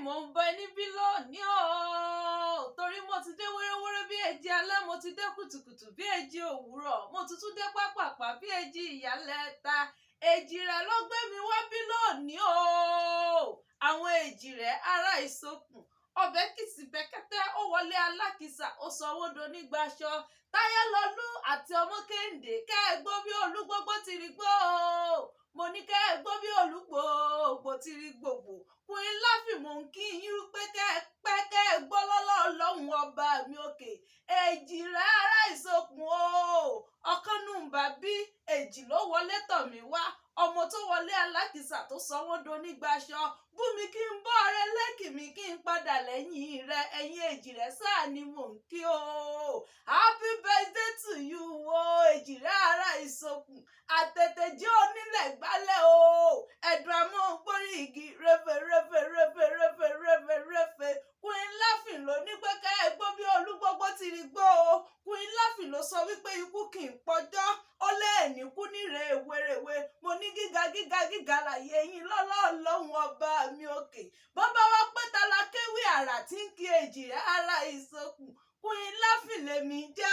mò ń bẹ níbí lónìí o torí mo ti dé wéréwéré bí èjì alẹ́, mo ti dé kùtùkùtù bí èjì òwúrọ̀, mo tuntun dé pápápá bí èjì ìyálẹ̀ta. Èjìrè ló gbé mi wá bí lónìí o. Àwọn Èjìrè ará Ìsokùn, ọbẹ̀ kìsì bẹ́kẹ́tẹ́, ó wọlé alákìsà, ó sanwó donígbaṣọ. Táyélolú àti ọmọ Kéńdé, kẹ́ ẹ gbọ́ bí olúgbógbó ti rí gbó o. Mo ní kẹ́ ẹ gbọ́ bí olúgbòògbò ti rí gbògbò. Queen Láfì mò ń kí yín pé kẹ́ ẹ gbọ́ lọ́lọ́ Ọlọ́run ọba mi òkè. Èjìrè ará Ìsokùn o. Ọ̀kan nù bàbí èjì ló wọlé tọ̀ mí wá. Ọmọ tó wọlé alákìsà tó sanwó donígbaṣọ. Bú mi kí n bọ́ ọrẹ lẹ́kì mi kí n padà lẹ́yìn rẹ. Ẹ̀yin Èjìrè sáà ni mò ń kí o. Happy birthday to you o. Èjìrè ará Ìsokùn. Àtètèjé onílẹ̀ gbálẹ̀ o. Ẹ̀dùn àmọ́ gbórí igi rẹ́fẹ̀. Queen Láfì ló ní pé ká ẹ gbọ́ bí olúgbógbó ti rí gbó o. Queen Láfì ló sọ wípé ikú kì í pọjọ́. Ó lẹ́ẹ̀ní kú ní rèwerèwe. Mo ní gíga láyé yín lọ́lọ́ Ọlọ́run ọba mi òkè. Bàbá wa pẹ́ta la kéwì àrà tí ń kí Èjìrè ará Ìsokùn. Queen Láfì lèmi jẹ́